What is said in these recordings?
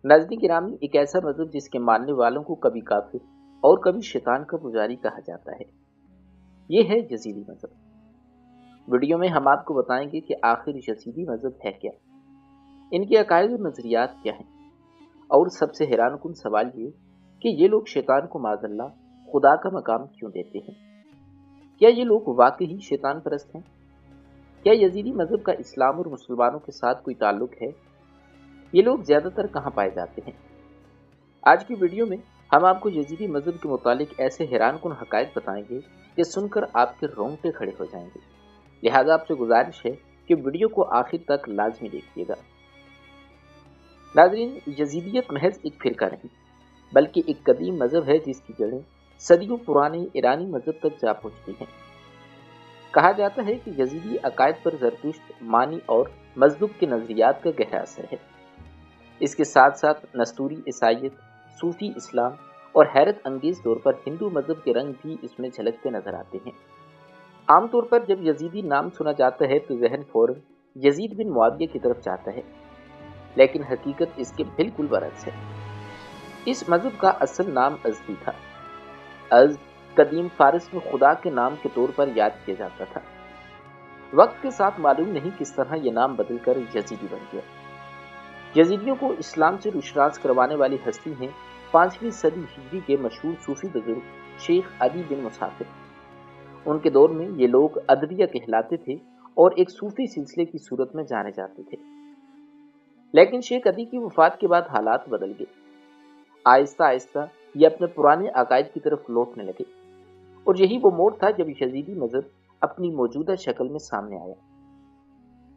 ناظرین گرامی، ایک ایسا مذہب جس کے ماننے والوں کو کبھی کافر اور کبھی شیطان کا پجاری کہا جاتا ہے، یہ ہے یزیدی مذہب۔ ویڈیو میں ہم آپ کو بتائیں گے کہ آخر یزیدی مذہب ہے کیا، ان کے عقائد اور نظریات کیا ہیں، اور سب سے حیران کن سوال یہ کہ یہ لوگ شیطان کو معاذ اللہ خدا کا مقام کیوں دیتے ہیں؟ کیا یہ لوگ واقعی شیطان پرست ہیں؟ کیا یزیدی مذہب کا اسلام اور مسلمانوں کے ساتھ کوئی تعلق ہے؟ یہ لوگ زیادہ تر کہاں پائے جاتے ہیں؟ آج کی ویڈیو میں ہم آپ کو یزیدی مذہب کے متعلق ایسے حیران کن حقائق بتائیں گے کہ سن کر آپ کے رونگٹے کھڑے ہو جائیں گے۔ لہٰذا آپ سے گزارش ہے کہ ویڈیو کو آخر تک لازمی دیکھیے گا۔ ناظرین، یزیدیت محض ایک فرقہ نہیں بلکہ ایک قدیم مذہب ہے جس کی جڑیں صدیوں پرانے ایرانی مذہب تک جا پہنچتی ہیں۔ کہا جاتا ہے کہ یزیدی عقائد پر زرتشت، مانی اور مزدوق کے نظریات کا گہرا اثر ہے۔ اس کے ساتھ ساتھ نستوری عیسائیت، صوفی اسلام اور حیرت انگیز طور پر ہندو مذہب کے رنگ بھی اس میں جھلکتے نظر آتے ہیں۔ عام طور پر جب یزیدی نام سنا جاتا ہے تو ذہن فوراً یزید بن معاویہ کی طرف جاتا ہے، لیکن حقیقت اس کے بالکل برعکس ہے۔ اس مذہب کا اصل نام ازدی تھا۔ ازد قدیم فارس میں خدا کے نام کے طور پر یاد کیا جاتا تھا۔ وقت کے ساتھ معلوم نہیں کس طرح یہ نام بدل کر یزیدی بن گیا۔ یزیدیوں کو اسلام سے روشناس کروانے والی ہستی ہیں 5ویں صدی ہجری کے مشہور صوفی بزرگ شیخ عدی بن مسافر۔ ان کے دور میں یہ لوگ ادویہ کہلاتے تھے اور ایک صوفی سلسلے کی صورت میں جانے جاتے تھے، لیکن شیخ عدی کی وفات کے بعد حالات بدل گئے۔ آہستہ آہستہ یہ اپنے پرانے عقائد کی طرف لوٹنے لگے، اور یہی وہ موڑ تھا جب یزیدی مذہب اپنی موجودہ شکل میں سامنے آیا۔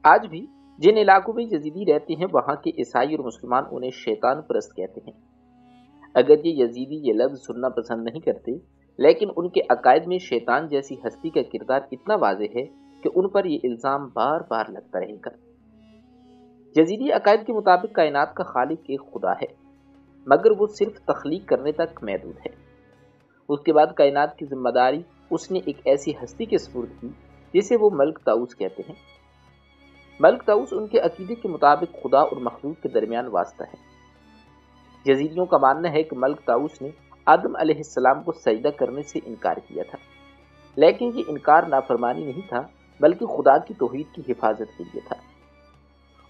آج بھی جن علاقوں میں یزیدی رہتے ہیں وہاں کے عیسائی اور مسلمان انہیں شیطان پرست کہتے ہیں۔ اگر یہ یزیدی یہ لفظ سننا پسند نہیں کرتے، لیکن ان کے عقائد میں شیطان جیسی ہستی کا کردار اتنا واضح ہے کہ ان پر یہ الزام بار بار لگتا رہے گا۔ یزیدی عقائد کے مطابق کائنات کا خالق ایک خدا ہے، مگر وہ صرف تخلیق کرنے تک محدود ہے۔ اس کے بعد کائنات کی ذمہ داری اس نے ایک ایسی ہستی کے سپرد کی جسے وہ ملک طاؤس کہتے ہیں۔ ملک طاؤس ان کے عقیدے کے مطابق خدا اور مخلوق کے درمیان واسطہ ہے۔ یزیدیوں کا ماننا ہے کہ ملک طاؤس نے آدم علیہ السلام کو سجدہ کرنے سے انکار کیا تھا، لیکن یہ انکار نافرمانی نہیں تھا بلکہ خدا کی توحید کی حفاظت کے لیے تھا۔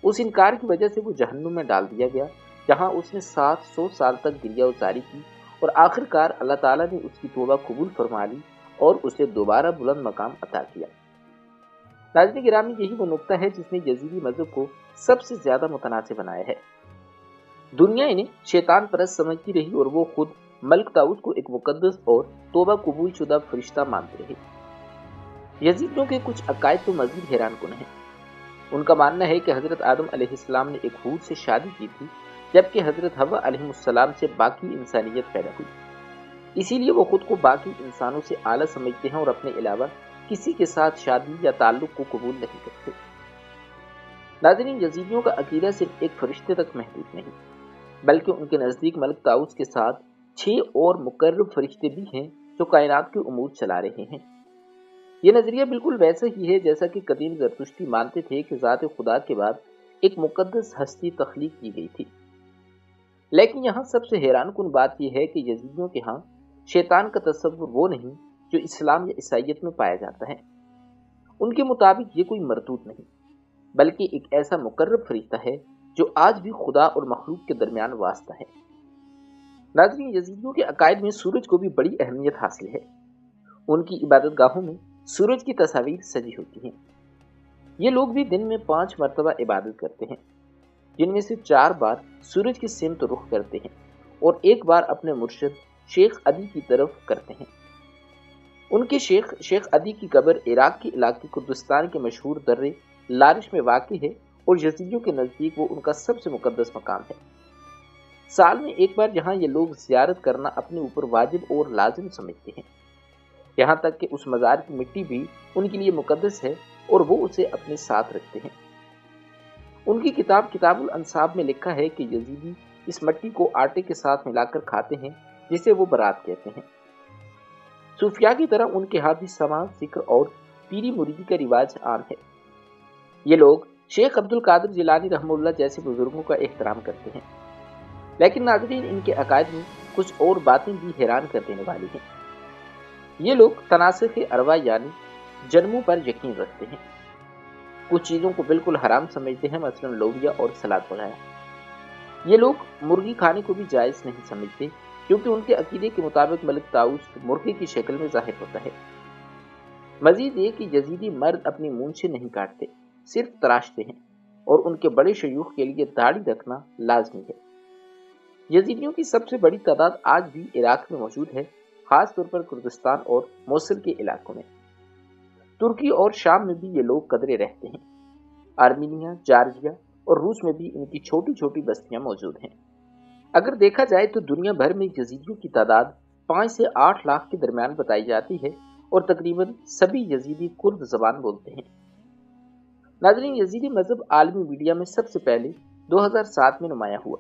اس انکار کی وجہ سے وہ جہنم میں ڈال دیا گیا، جہاں اس نے 700 سال تک گریہ وزاری کی، اور آخر کار اللہ تعالیٰ نے اس کی توبہ قبول فرما لی اور اسے دوبارہ بلند مقام عطا کیا۔ ناظرین گرامی، یہی وہ نقطہ ہے جس نے یزیدی مذہب کو سب سے زیادہ متنازع بنایا ہے۔ دنیا انہیں شیطان پرست سمجھتی رہی اور وہ خود ملک طاؤس کو ایک مقدس اور توبہ قبول شدہ فرشتہ مانتے رہے۔ یزیدیوں کے کچھ عقائد تو مزید حیران کن ہیں۔ ان کا ماننا ہے کہ حضرت آدم علیہ السلام نے ایک حور سے شادی کی تھی، جبکہ حضرت حوا علیہ السلام سے باقی انسانیت پیدا ہوئی۔ اسی لیے وہ خود کو باقی انسانوں سے اعلیٰ سمجھتے ہیں اور اپنے علاوہ کسی کے ساتھ شادی یا تعلق کو قبول نہیں کرتے۔ ناظرین، یزیدیوں کا عقیدہ صرف ایک فرشتے تک محدود نہیں، بلکہ ان کے نزدیک ملک طاؤس کے ساتھ 6 اور مقرب فرشتے بھی ہیں جو کائنات کے امور چلا رہے ہیں۔ یہ نظریہ بالکل ویسا ہی ہے جیسا کہ قدیم زرتشتی مانتے تھے کہ ذات خدا کے بعد ایک مقدس ہستی تخلیق کی گئی تھی۔ لیکن یہاں سب سے حیران کن بات یہ ہے کہ یزیدیوں کے ہاں شیطان کا تصور وہ نہیں جو اسلام یا عیسائیت میں پایا جاتا ہے۔ ان کے مطابق یہ کوئی مردود نہیں بلکہ ایک ایسا مقرب فرشتہ ہے جو آج بھی خدا اور مخلوق کے درمیان واسطہ ہے۔ ناظرین، یزیدیوں کے عقائد میں سورج کو بھی بڑی اہمیت حاصل ہے۔ ان کی عبادت گاہوں میں سورج کی تصاویر سجی ہوتی ہیں۔ یہ لوگ بھی دن میں 5 مرتبہ عبادت کرتے ہیں، جن میں سے 4 بار سورج کی سمت رخ کرتے ہیں اور 1 بار اپنے مرشد شیخ عدی کی طرف کرتے ہیں۔ ان کے شیخ عدی کی قبر عراق کے علاقے کردستان کے مشہور درے لارش میں واقع ہے، اور یزیدیوں کے نزدیک وہ ان کا سب سے مقدس مقام ہے۔ سال میں 1 بار یہاں یہ لوگ زیارت کرنا اپنے اوپر واجب اور لازم سمجھتے ہیں، یہاں تک کہ اس مزار کی مٹی بھی ان کے لیے مقدس ہے اور وہ اسے اپنے ساتھ رکھتے ہیں۔ ان کی کتاب الانصاب میں لکھا ہے کہ یزیدی اس مٹی کو آٹے کے ساتھ ملا کر کھاتے ہیں، جسے وہ برات کہتے ہیں۔ صوفیاء کی طرح ان کے ہاں بھی سماع، ذکر اور پیری مریدی کا رواج عام ہے۔ یہ لوگ شیخ عبد القادر جیلانی رحمہ اللہ جیسے بزرگوں کا احترام کرتے ہیں۔ لیکن ناظرین، ان کے عقائد میں کچھ اور باتیں بھی حیران کر دینے والی ہیں۔ یہ لوگ تناسخ ارواح یعنی جنموں پر یقین رکھتے ہیں۔ کچھ چیزوں کو بالکل حرام سمجھتے ہیں، مثلا لوبیا اور سلاد وغیرہ۔ یہ لوگ مرغی کھانے کو بھی جائز نہیں سمجھتے، کیونکہ ان کے عقیدے کے مطابق ملک طاؤس مرغے کی شکل میں ظاہر ہوتا ہے۔ مزید یہ کہ یزیدی مرد اپنی مونچھیں نہیں کاٹتے، صرف تراشتے ہیں، اور ان کے بڑے شیوخ کے لیے داڑھی رکھنا لازمی ہے۔ یزیدیوں کی سب سے بڑی تعداد آج بھی عراق میں موجود ہے، خاص طور پر کردستان اور موصل کے علاقوں میں۔ ترکی اور شام میں بھی یہ لوگ قدرے رہتے ہیں۔ آرمینیا، جارجیا اور روس میں بھی ان کی چھوٹی چھوٹی بستیاں موجود ہیں۔ اگر دیکھا جائے تو دنیا بھر میں یزیدیوں کی تعداد 5 سے 8 لاکھ کے درمیان بتائی جاتی ہے، اور تقریباً سبھی یزیدی کرد زبان بولتے ہیں۔ ناظرین، یزیدی مذہب عالمی میڈیا میں سب سے پہلے 2007 میں نمایاں ہوا،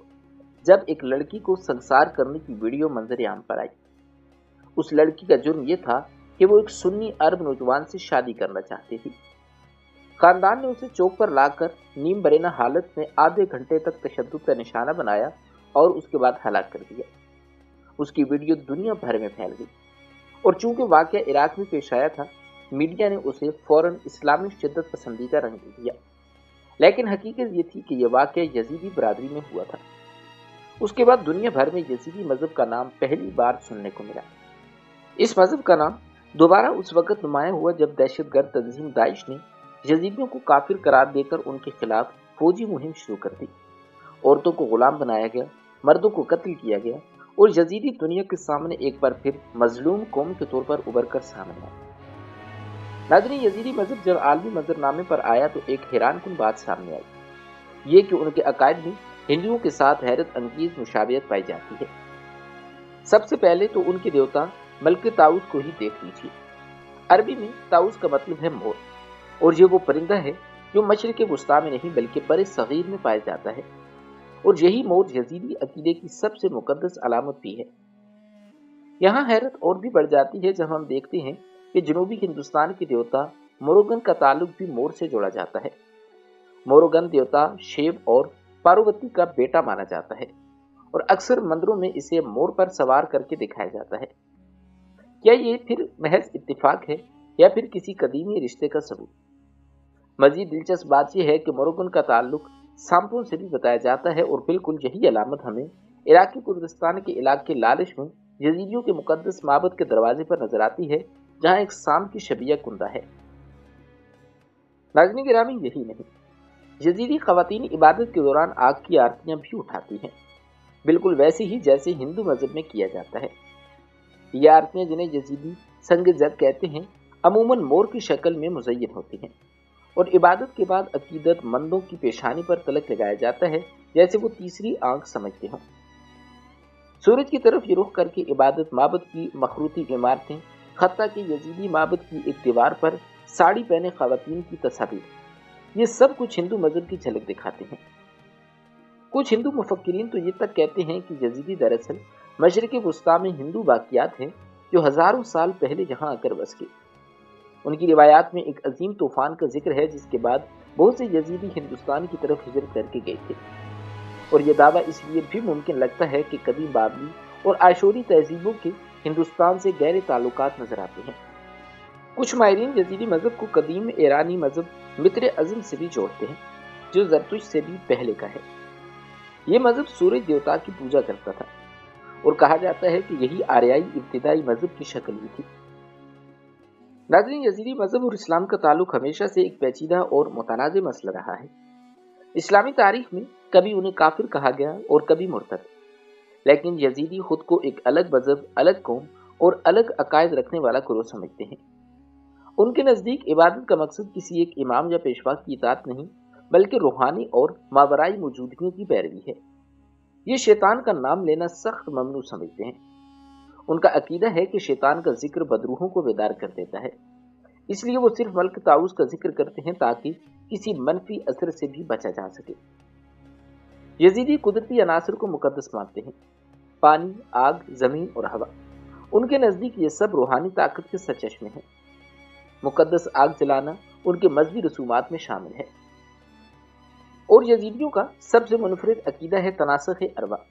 جب ایک لڑکی کو سنسار کرنے کی ویڈیو منظر عام پر آئی۔ اس لڑکی کا جرم یہ تھا کہ وہ ایک سنی عرب نوجوان سے شادی کرنا چاہتی تھی۔ خاندان نے اسے چوک پر لا کر نیم برہنہ حالت میں آدھے گھنٹے تک تشدد کا نشانہ بنایا اور اس کے بعد ہلاک کر دیا۔ اس کی ویڈیو دنیا بھر میں پھیل گئی، اور چونکہ واقعہ عراق میں پیش آیا تھا، میڈیا نے اسے فوراً اسلامی شدت پسندی کا رنگ دے دیا۔ لیکن حقیقت یہ تھی کہ یہ واقعہ یزیدی برادری میں ہوا تھا۔ اس کے بعد دنیا بھر میں یزیدی مذہب کا نام پہلی بار سننے کو ملا۔ اس مذہب کا نام دوبارہ اس وقت نمایاں ہوا جب دہشت گرد تنظیم داعش نے یزیدیوں کو کافر قرار دے کر ان کے خلاف فوجی مہم شروع کر دی۔ عورتوں کو غلام بنایا گیا، مردوں کو قتل کیا گیا، اور یزیدی دنیا کے سامنے ایک بار پھر مظلوم قوم کے طور پر ابھر کر سامنے آیا۔ ناظرین، یزیدی مذہب جب عالمی منظرنامے پر آیا تو ایک حیران کن بات سامنے آئی، یہ کہ ان کے عقائد میں ہندوؤں کے ساتھ حیرت انگیز مشابہت پائی جاتی ہے۔ سب سے پہلے تو ان کے دیوتا ملک طاؤس کو ہی دیکھ لیجیے۔ عربی میں طاؤس کا مطلب ہے مور، اور یہ وہ پرندہ ہے جو مشرق وسطیٰ میں نہیں بلکہ بر صغیر میں پایا جاتا ہے، اور یہی مور یزیدی عقیدے کی سب سے مقدس علامت بھی ہے۔ یہاں حیرت اور بھی بڑھ جاتی ہے جب ہم دیکھتے ہیں کہ جنوبی ہندوستان کے دیوتا موروگن کا تعلق بھی مور سے جوڑا جاتا ہے۔ موروگن دیوتا شیو اور پاروتی کا بیٹا مانا جاتا ہے، اور اکثر مندروں میں اسے مور پر سوار کر کے دکھایا جاتا ہے۔ کیا یہ پھر محض اتفاق ہے یا پھر کسی قدیمی رشتے کا ثبوت؟ مزید دلچسپ بات یہ ہے کہ موروگن کا تعلق سانپوں سے بھی بتایا جاتا ہے، اور بالکل یہی علامت ہمیں عراقی کردستان کے علاقے لالش میں یزیدیوں کے مقدس معبد کے دروازے پر نظر آتی ہے، جہاں ایک سانپ کی شبیہ کندہ ہے۔ ناظرین گرامی، یہی نہیں، یزیدی خواتین عبادت کے دوران آگ کی آرتیاں بھی اٹھاتی ہیں، بالکل ویسے ہی جیسے ہندو مذہب میں کیا جاتا ہے۔ یہ آرتیاں، جنہیں یزیدی سنگ زد کہتے ہیں، عموماً مور کی شکل میں مزین ہوتی ہیں، اور عبادت کے بعد عقیدت مندوں کی پیشانی پر تلک لگایا جاتا ہے جیسے وہ تیسری آنکھ سمجھتے ہوں۔ سورج کی طرف یہ رخ کر کے عبادت معبد کی مخروطی عمارتیں، حتیٰ کہ یزیدی معبد کی ایک دیوار پر ساڑی پہنے خواتین کی تصاویر، یہ سب کچھ ہندو مذہب کی جھلک دکھاتے ہیں۔ کچھ ہندو مفکرین تو یہ تک کہتے ہیں کہ یزیدی دراصل مشرق وسطیٰ میں ہندو واقعات ہیں جو ہزاروں سال پہلے یہاں آ کر بس گئے۔ ان کی روایات میں ایک عظیم طوفان کا ذکر ہے جس کے بعد بہت سے یزیدی ہندوستان کی طرف ہجرت کر کے گئے تھے، اور یہ دعویٰ اس لیے بھی ممکن لگتا ہے کہ قدیم بابلی اور آشوری تہذیبوں کے ہندوستان سے گہرے تعلقات نظر آتے ہیں۔ کچھ ماہرین یزیدی مذہب کو قدیم ایرانی مذہب متر ازم سے بھی جوڑتے ہیں، جو زرتشت سے بھی پہلے کا ہے۔ یہ مذہب سورج دیوتا کی پوجا کرتا تھا، اور کہا جاتا ہے کہ یہی آریائی ابتدائی مذہب کی شکل بھی تھی۔ ناظرین، یزیدی مذہب اور اسلام کا تعلق ہمیشہ سے ایک پیچیدہ اور متنازع مسئلہ رہا ہے۔ اسلامی تاریخ میں کبھی انہیں کافر کہا گیا اور کبھی مرتد، لیکن یزیدی خود کو ایک الگ مذہب، الگ قوم اور الگ عقائد رکھنے والا گروہ سمجھتے ہیں۔ ان کے نزدیک عبادت کا مقصد کسی ایک امام یا پیشوا کی اطاعت نہیں، بلکہ روحانی اور ماورائی موجودگیوں کی پیروی ہے۔ یہ شیطان کا نام لینا سخت ممنوع سمجھتے ہیں۔ ان کا عقیدہ ہے کہ شیطان کا ذکر بدروحوں کو بیدار کر دیتا ہے، اس لیے وہ صرف ملک طاؤس کا ذکر کرتے ہیں تاکہ کسی منفی اثر سے بھی بچا جا سکے۔ یزیدی قدرتی عناصر کو مقدس مانتے ہیں، پانی، آگ، زمین اور ہوا۔ ان کے نزدیک یہ سب روحانی طاقت کے سرچشمے ہیں۔ مقدس آگ جلانا ان کے مذہبی رسومات میں شامل ہے۔ اور یزیدیوں کا سب سے منفرد عقیدہ ہے تناسخ ارواح،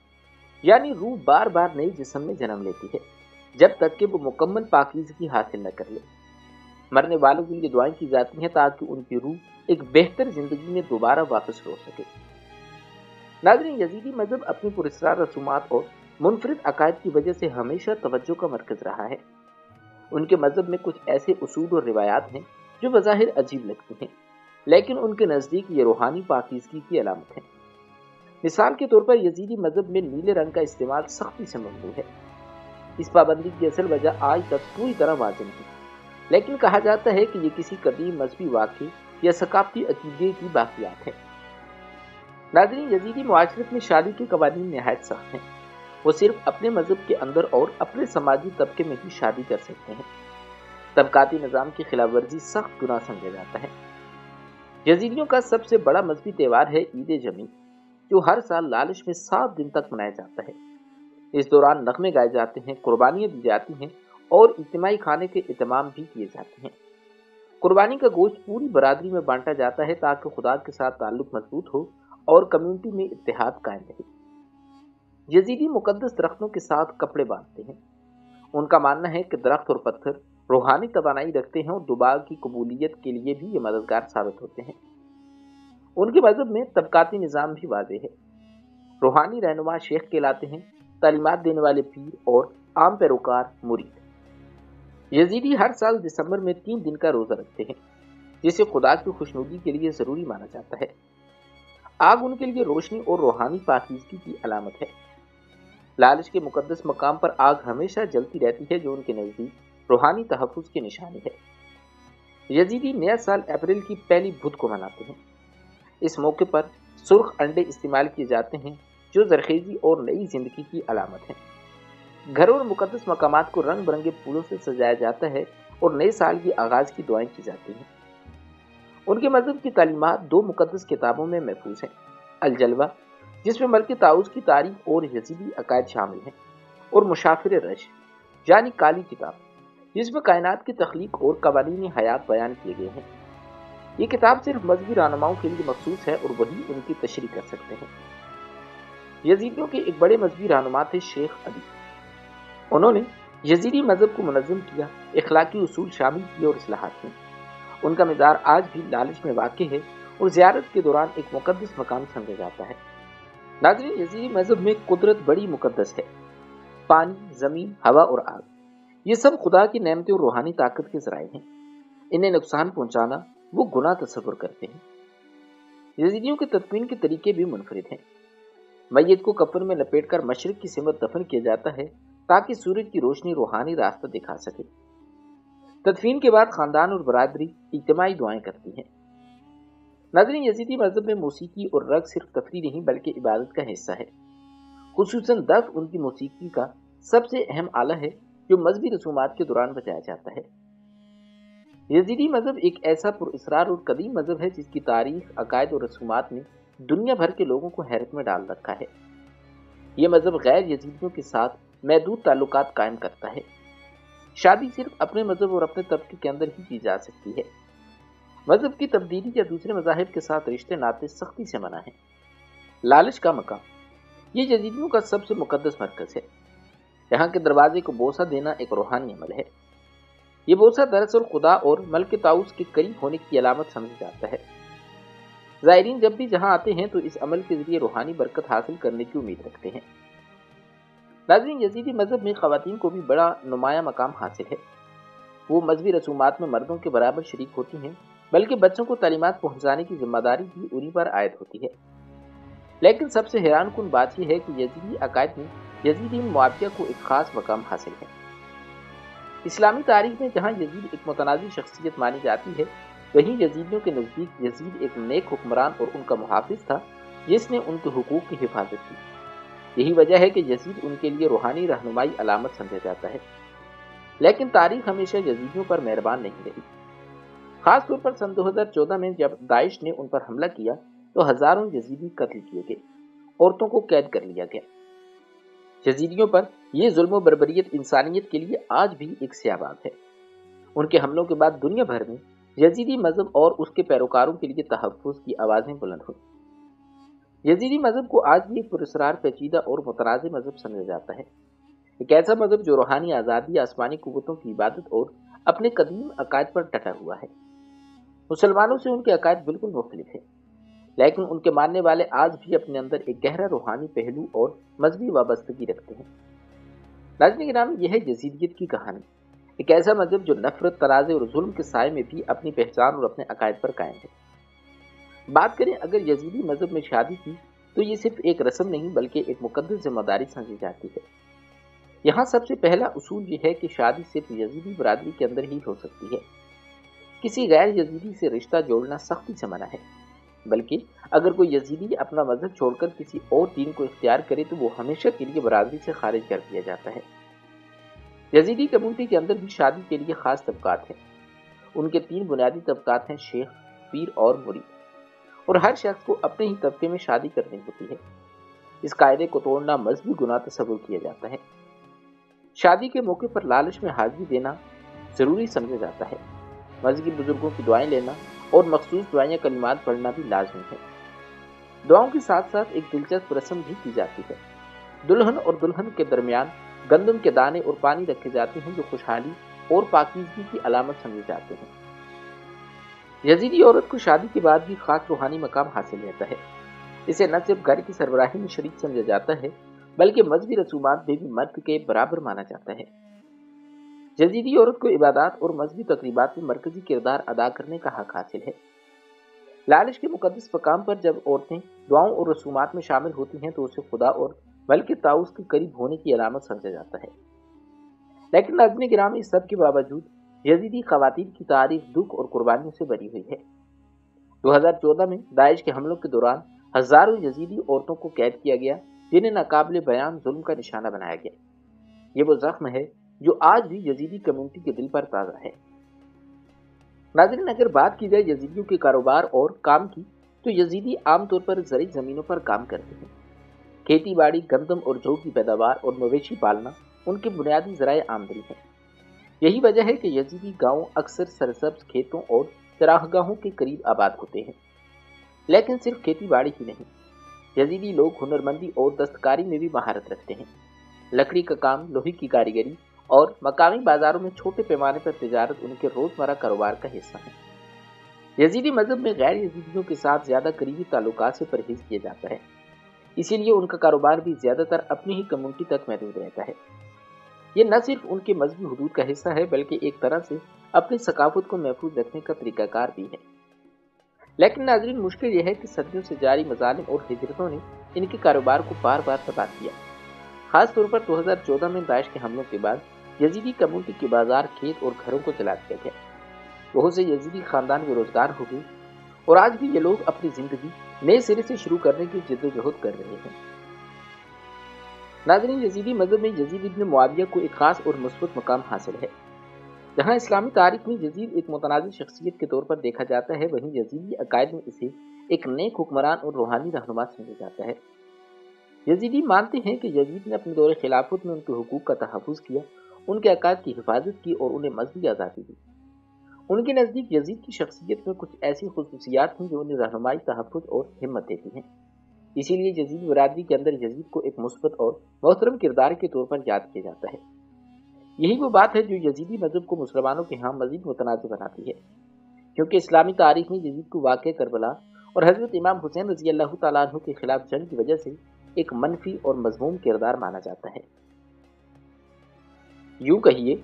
یعنی روح بار بار نئی جسم میں جنم لیتی ہے جب تک کہ وہ مکمل پاکیزگی حاصل نہ کر لے۔ مرنے والوں کے لیے دعائیں کی جاتی ہیں تاکہ ان کی روح ایک بہتر زندگی میں دوبارہ واپس لوٹ سکے۔ ناظرین، یزیدی مذہب اپنی پراسرار رسومات اور منفرد عقائد کی وجہ سے ہمیشہ توجہ کا مرکز رہا ہے۔ ان کے مذہب میں کچھ ایسے اصول اور روایات ہیں جو بظاہر عجیب لگتی ہیں، لیکن ان کے نزدیک یہ روحانی پاکیزگی کی علامت ہے۔ مثال کے طور پر یزیدی مذہب میں نیلے رنگ کا استعمال سختی سے ممنوع ہے۔ اس پابندی کی اصل وجہ آج تک پوری طرح واضح نہیں، لیکن کہا جاتا ہے کہ یہ کسی قدیم مذہبی واقعے یا ثقافتی عقیدے کی باقیات ہے۔ ناظرین، یزیدی معاشرت میں شادی کے قوانین نہایت سخت ہیں۔ وہ صرف اپنے مذہب کے اندر اور اپنے سماجی طبقے میں ہی شادی کر سکتے ہیں۔ طبقاتی نظام کی خلاف ورزی سخت گناہ سمجھا جاتا ہے۔ یزیدیوں کا سب سے بڑا مذہبی تہوار ہے عید جمی، جو ہر سال لالچ میں 7 دن تک منایا جاتا ہے۔ اس دوران نغمے گائے جاتے ہیں، قربانیاں دی جاتی ہیں اور اجتماعی کھانے کے اہتمام بھی کیے جاتے ہیں۔ قربانی کا گوشت پوری برادری میں بانٹا جاتا ہے تاکہ خدا کے ساتھ تعلق مضبوط ہو اور کمیونٹی میں اتحاد قائم رہے۔ یزیدی مقدس درختوں کے ساتھ کپڑے باندھتے ہیں۔ ان کا ماننا ہے کہ درخت اور پتھر روحانی توانائی رکھتے ہیں اور دعا کی قبولیت کے لیے بھی یہ مددگار ثابت ہوتے ہیں۔ ان کے مذہب میں طبقاتی نظام بھی واضح ہے۔ روحانی رہنما شیخ کہلاتے ہیں، تعلیمات دینے والے پیر اور عام پیروکار مرید۔ یزیدی ہر سال دسمبر میں 3 دن کا روزہ رکھتے ہیں، جسے خدا کی خوشنودی کے لیے ضروری مانا جاتا ہے۔ آگ ان کے لیے روشنی اور روحانی پاکیزگی کی علامت ہے۔ لالچ کے مقدس مقام پر آگ ہمیشہ جلتی رہتی ہے، جو ان کے نزدیک روحانی تحفظ کی نشانی ہے۔ یزیدی نیا سال اپریل کی پہلی بدھ کو مناتے ہیں۔ اس موقع پر سرخ انڈے استعمال کیے جاتے ہیں، جو زرخیزی اور نئی زندگی کی علامت ہے۔ گھروں اور مقدس مقامات کو رنگ برنگے پھولوں سے سجایا جاتا ہے اور نئے سال کی آغاز کی دعائیں کی جاتی ہیں۔ ان کے مذہب کی تعلیمات 2 مقدس کتابوں میں محفوظ ہیں: الجلوہ، جس میں ملک طاؤس کی تاریخ اور یزیدی عقائد شامل ہیں، اور مشافر رش، یعنی کالی کتاب، جس میں کائنات کی تخلیق اور قوانین حیات بیان کیے گئے ہیں۔ یہ کتاب صرف مذہبی رہنماؤں کے لیے مخصوص ہے اور وہی ان کی تشریح کر سکتے ہیں۔ یزیدیوں کے ایک بڑے مذہبی رہنما تھے شیخ علی۔ انہوں نے یزیدی مذہب کو منظم کیا، اخلاقی اصول شامل کیے اور اصلاحات کی۔ ان کا مزار آج بھی لالچ میں واقع ہے اور زیارت کے دوران ایک مقدس مقام سمجھا جاتا ہے۔ ناظرین، یزیدی مذہب میں قدرت بڑی مقدس ہے۔ پانی، زمین، ہوا اور آگ، یہ سب خدا کی نعمتیں اور روحانی طاقت کے ذرائع ہیں۔ انہیں نقصان پہنچانا وہ گناہ تصور کرتے ہیں۔ یزیدیوں کے تدفین کے طریقے بھی منفرد ہیں۔ میت کو کفن میں لپیٹ کر مشرق کی سمت دفن کیا جاتا ہے تاکہ سورج کی روشنی روحانی راستہ دکھا سکے۔ تدفین کے بعد خاندان اور برادری اجتماعی دعائیں کرتی ہیں۔ ناظرین، یزیدی مذہب میں موسیقی اور رقص صرف تفریح نہیں بلکہ عبادت کا حصہ ہے۔ خصوصاً دف ان کی موسیقی کا سب سے اہم آلہ ہے جو مذہبی رسومات کے دوران بجایا جاتا ہے۔ یزیدی مذہب ایک ایسا پر اسرار اور قدیم مذہب ہے جس کی تاریخ، عقائد اور رسومات نے دنیا بھر کے لوگوں کو حیرت میں ڈال رکھا ہے۔ یہ مذہب غیر یزیدیوں کے ساتھ محدود تعلقات قائم کرتا ہے۔ شادی صرف اپنے مذہب اور اپنے طبقے کے اندر ہی کی جا سکتی ہے۔ مذہب کی تبدیلی یا دوسرے مذاہب کے ساتھ رشتے ناطے سختی سے منع ہیں۔ لالچ کا مقام، یہ یزیدیوں کا سب سے مقدس مرکز ہے۔ یہاں کے دروازے کو بوسہ دینا ایک روحانی عمل ہے۔ یہ بوسہ دراصل خدا اور ملک طاؤس کے قریب ہونے کی علامت سمجھا جاتا ہے۔ زائرین جب بھی جہاں آتے ہیں تو اس عمل کے ذریعے روحانی برکت حاصل کرنے کی امید رکھتے ہیں۔ ناظرین، یزیدی مذہب میں خواتین کو بھی بڑا نمایاں مقام حاصل ہے۔ وہ مذہبی رسومات میں مردوں کے برابر شریک ہوتی ہیں، بلکہ بچوں کو تعلیمات پہنچانے کی ذمہ داری بھی انہی پر عائد ہوتی ہے۔ لیکن سب سے حیران کن بات یہ ہے کہ یزیدی عقائد میں یزیدی معاویہ کو ایک خاص مقام حاصل ہے۔ اسلامی تاریخ میں جہاں یزید ایک متنازع شخصیت مانی جاتی ہے، وہیں یزیدیوں کے نزدیک یزید ایک نیک حکمران اور ان کا محافظ تھا جس نے ان کے حقوق کی حفاظت کی۔ یہی وجہ ہے کہ یزید ان کے لیے روحانی رہنمائی علامت سمجھا جاتا ہے۔ لیکن تاریخ ہمیشہ یزیدیوں پر مہربان نہیں رہی۔ خاص طور پر سن 2014 میں جب داعش نے ان پر حملہ کیا تو ہزاروں یزیدی قتل کیے گئے، عورتوں کو قید کر لیا گیا۔ یزیدیوں پر یہ ظلم و بربریت انسانیت کے لیے آج بھی ایک سیاہ باب ہے۔ ان کے حملوں کے بعد دنیا بھر میں یزیدی مذہب اور اس کے پیروکاروں کے لیے تحفظ کی آوازیں بلند ہوئیں۔ یزیدی مذہب کو آج بھی ایک پراسرار پیچیدہ اور متنازع مذہب سمجھا جاتا ہے، ایک ایسا مذہب جو روحانی آزادی، آسمانی قوتوں کی عبادت اور اپنے قدیم عقائد پر ڈٹا ہوا ہے۔ مسلمانوں سے ان کے عقائد بالکل مختلف ہیں، لیکن ان کے ماننے والے آج بھی اپنے اندر ایک گہرا روحانی پہلو اور مذہبی وابستگی رکھتے ہیں۔ ناظرین گرامی، یہ ہے یزیدیت کی کہانی، ایک ایسا مذہب جو نفرت، تنازع اور ظلم کے سائے میں بھی اپنی پہچان اور اپنے عقائد پر قائم ہے۔ بات کریں اگر یزیدی مذہب میں شادی کی، تو یہ صرف ایک رسم نہیں بلکہ ایک مقدس ذمہ داری سمجھی جاتی ہے۔ یہاں سب سے پہلا اصول یہ ہے کہ شادی صرف یزیدی برادری کے اندر ہی ہو سکتی ہے۔ کسی غیر یزیدی سے رشتہ جوڑنا سختی سے منع ہے، بلکہ اگر کوئی یزیدی اپنا مذہب چھوڑ کر کسی اور دین کو اختیار کرے تو وہ ہمیشہ کے لیے برادری سے خارج کر دیا جاتا ہے۔ یزیدی کمیونٹی کے اندر بھی شادی کے لیے خاص طبقات ہیں۔ ان کے 3 بنیادی طبقات ہیں: شیخ، پیر اور مرید، اور ہر شخص کو اپنے ہی طبقے میں شادی کرنی ہوتی ہے۔ اس قاعدے کو توڑنا مذہبی گناہ تصور کیا جاتا ہے۔ شادی کے موقع پر لالچ میں حاضری دینا ضروری سمجھا جاتا ہے۔ مذہبی بزرگوں کی دعائیں لینا اور مخصوص دعائیں یا کلمات پڑھنا بھی لازمی ہے۔ دعاؤں کے ساتھ ساتھ ایک دلچسپ رسم بھی کی جاتی ہے۔ دلہن اور دلہن کے درمیان گندم کے دانے اور پانی رکھے جاتے ہیں جو خوشحالی اور پاکیزگی کی علامت سمجھے جاتے ہیں۔ یزیدی عورت کو شادی کے بعد بھی خاص روحانی مقام حاصل رہتا ہے۔ اسے نہ صرف گھر کی سربراہی میں شریک سمجھا جاتا ہے بلکہ مذہبی رسومات میں بھی مرد کے برابر مانا جاتا ہے۔ یزیدی عورت کو عبادات اور مذہبی تقریبات میں مرکزی کردار ادا کرنے کا حق حاصل ہے۔ لالچ کے مقدس مقام پر جب عورتیں دعاؤں اور رسومات میں شامل ہوتی ہیں تو اسے خدا اور ملک طاؤس کے قریب ہونے کی علامت سمجھا جاتا ہے۔ لیکن ناظرین گرامی، اس سب کے باوجود یزیدی خواتین کی تاریخ دکھ اور قربانیوں سے بھری ہوئی ہے۔ 2014 میں داعش کے حملوں کے دوران ہزاروں یزیدی عورتوں کو قید کیا گیا جنہیں ناقابل بیان ظلم کا نشانہ بنایا گیا۔ یہ وہ زخم ہے جو آج بھی یزیدی کمیونٹی کے دل پر تازہ ہے۔ ناظرین، اگر بات کی جائے یزیدیوں کے کاروبار اور کام کی تو یزیدی عام طور پر زرعی زمینوں پر کام کرتے ہیں۔ کھیتی باڑی، گندم اور جو کی پیداوار اور مویشی پالنا ان کے بنیادی ذرائع آمدنی ہے۔ یہی وجہ ہے کہ یزیدی گاؤں اکثر سرسبز کھیتوں اور چراگاہوں کے قریب آباد ہوتے ہیں۔ لیکن صرف کھیتی باڑی ہی نہیں، یزیدی لوگ ہنرمندی اور دستکاری میں بھی مہارت رکھتے ہیں۔ لکڑی کا کام، لوہے کی کاریگری اور مقامی بازاروں میں چھوٹے پیمانے پر تجارت ان کے روزمرہ کاروبار کا حصہ ہے۔ یزیدی مذہب میں غیر یزیدیوں کے ساتھ زیادہ قریبی تعلقات سے پرہیز کیا جاتا ہے، اسی لیے ان کا کاروبار بھی زیادہ تر اپنی ہی کمیونٹی تک محدود رہتا ہے۔ یہ نہ صرف ان کے مذہبی حدود کا حصہ ہے بلکہ ایک طرح سے اپنی ثقافت کو محفوظ رکھنے کا طریقہ کار بھی ہے۔ لیکن ناظرین، مشکل یہ ہے کہ صدیوں سے جاری مظالم اور ہجرتوں نے ان کے کاروبار کو بار بار تباہ کیا۔ خاص طور پر 2014 میں داعش کے حملوں کے بعد یزیدی کمیونٹی کے بازار، کھیت اور گھروں کو جلا دیا گیا۔ بہت سے یزیدی خاندان بے روزگار ہو گئے اور آج بھی یہ لوگ اپنی زندگی نئے سرے سے شروع کرنے کی جدوجہد کر رہے ہیں۔ ناظرین، یزیدی مذہب میں یزید ابن معاویہ کو ایک خاص اور مثبت مقام حاصل ہے۔ جہاں اسلامی تاریخ میں یزید ایک متنازع شخصیت کے طور پر دیکھا جاتا ہے، وہیں یزیدی عقائد میں اسے ایک نیک حکمران اور روحانی رہنما سمجھا جاتا ہے۔ یزیدی مانتے ہیں کہ یزید نے اپنے دور خلافت میں ان کے حقوق کا تحفظ کیا، ان کے عقائد کی حفاظت کی اور انہیں مذہبی آزادی دی۔ ان کے نزدیک یزید کی شخصیت میں کچھ ایسی خصوصیات ہیں جو انہیں رہنمائی، تحفظ اور ہمت دیتی ہیں۔ اسی لیے یزید برادری کے اندر یزید کو ایک مثبت اور محترم کردار کے طور پر یاد کیا جاتا ہے۔ یہی وہ بات ہے جو یزیدی مذہب کو مسلمانوں کے ہاں مزید متنازع بناتی ہے، کیونکہ اسلامی تاریخ میں یزید کو واقعہ کربلا اور حضرت امام حسین رضی اللہ تعالیٰ عنہ کے خلاف جنگ کی وجہ سے ایک منفی اور مذموم کردار مانا جاتا ہے۔ یوں کہیے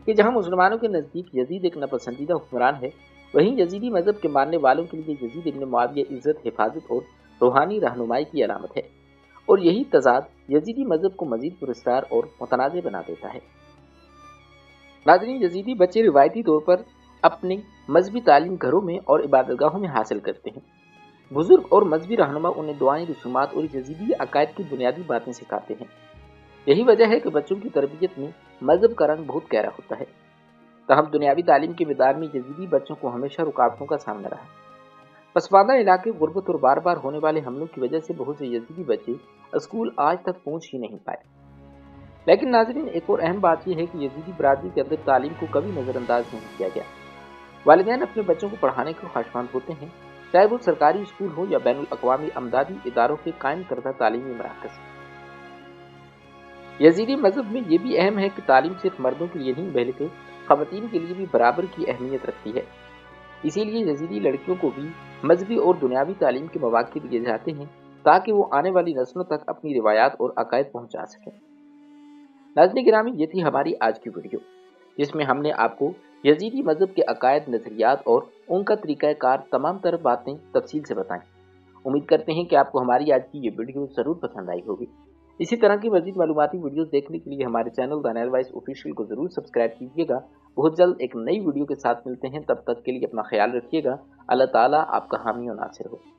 کہ جہاں مسلمانوں کے نزدیک یزید ایک ناپسندیدہ حکمران ہے، وہیں یزیدی مذہب کے ماننے والوں کے لیے یزید ابن معاویہ عزت، حفاظت اور روحانی رہنمائی کی علامت ہے، اور یہی تضاد یزیدی مذہب کو مزید پراسرار اور متنازع بنا دیتا ہے۔ ناظرین، یزیدی بچے روایتی طور پر اپنی مذہبی تعلیم گھروں میں اور عبادت گاہوں میں حاصل کرتے ہیں۔ بزرگ اور مذہبی رہنما انہیں دعائیں، رسومات اور یزیدی عقائد کی بنیادی باتیں سکھاتے ہیں۔ یہی وجہ ہے کہ بچوں کی تربیت میں مذہب کا رنگ بہت گہرا ہوتا ہے۔ تاہم دنیاوی تعلیم کے میدان میں یزیدی بچوں کو ہمیشہ رکاوٹوں کا سامنا رہا۔ پسماندہ علاقے، غربت اور بار بار ہونے والے حملوں کی وجہ سے بہت سے یزیدی بچے اسکول آج تک پہنچ ہی نہیں پائے۔ لیکن ناظرین، ایک اور اہم بات یہ ہے کہ یزیدی برادری کے اندر تعلیم کو کبھی نظر انداز نہیں کیا گیا۔ والدین اپنے بچوں کو پڑھانے کو خواہشمند ہوتے ہیں، چاہے وہ سرکاری اسکول ہو یا بین الاقوامی امدادی اداروں کے قائم کردہ تعلیمی مراکز۔ یزیدی مذہب میں یہ بھی اہم ہے کہ تعلیم صرف مردوں کے لیے نہیں بلکہ خواتین کے لیے بھی برابر کی اہمیت رکھتی ہے۔ اسی لیے یزیدی لڑکیوں کو بھی مذہبی اور دنیاوی تعلیم کے مواقع دیے جاتے ہیں تاکہ وہ آنے والی نسلوں تک اپنی روایات اور عقائد پہنچا سکیں۔ ناظرین گرامی، یہ تھی ہماری آج کی ویڈیو، جس میں ہم نے آپ کو یزیدی مذہب کے عقائد، نظریات اور ان کا طریقہ کار تمام تر باتیں تفصیل سے بتائیں۔ امید کرتے ہیں کہ آپ کو ہماری آج کی یہ ویڈیو ضرور پسند آئی ہوگی۔ اسی طرح کی مزید معلوماتی ویڈیوز دیکھنے کے لیے ہمارے چینل دی نائل وائس آفیشیل کو ضرور سبسکرائب کیجیے گا۔ بہت جلد ایک نئی ویڈیو کے ساتھ ملتے ہیں، تب تک کے لیے اپنا خیال رکھیے گا۔ اللہ تعالیٰ آپ کا حامی و ناصر ہو۔